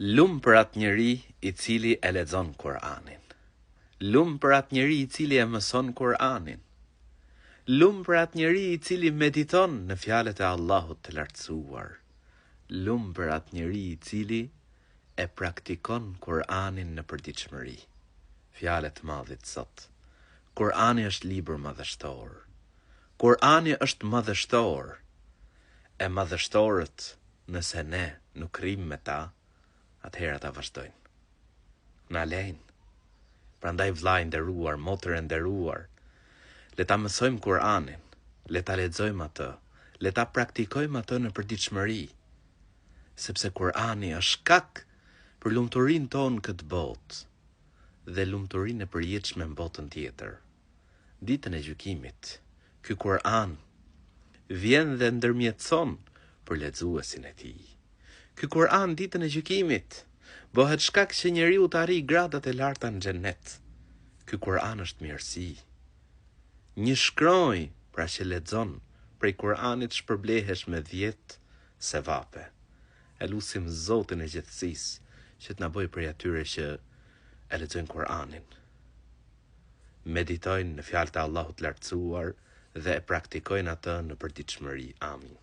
Lumë për atë njeri I cili e lexon Kur'anin. Lumë për atë njeri I cili e mëson Kur'anin. Lumë për atë njeri I cili mediton në fjalët e Allahut të lartësuar. Lumë për atë njeri I cili e praktikon Kur'anin në përditshmëri. Fjalët e Madhit Zot. Kur'ani është libër madhështor. Kur'ani është madhështor. E madhështorët, nëse ne nuk rrim me ta, atëherë ata vazhdojnë. Na lejnë. Prandaj vllai nderuar, motër e nderuar, le ta mësojmë Kur'anin, le ta lexojmë atë, le ta praktikojmë atë në përditshmëri, sepse Kur'ani është shkak për lumturinë tonë këtë botë dhe lumturinë e përjetshme në botën tjetër. Ditën e gjykimit, ky Kur'an vjen dhe ndërmjetëson për lexuesin e tij. Ky Kur'an ditën e gjykimit bëhet shkak që njeriu të arrijë gradat e larta në xhennet. Ky Kur'an është mirësi. Një shkronjë pra që lexon prej Kur'anit shpërblehesh me 10 sevape. E lutim Zotin e gjithësisë që të na bëjë prej atyre që e lexojnë Kur'anin, meditojnë në fjalët e Allahut lartësuar dhe e praktikojnë atë në përditshmëri. Amin.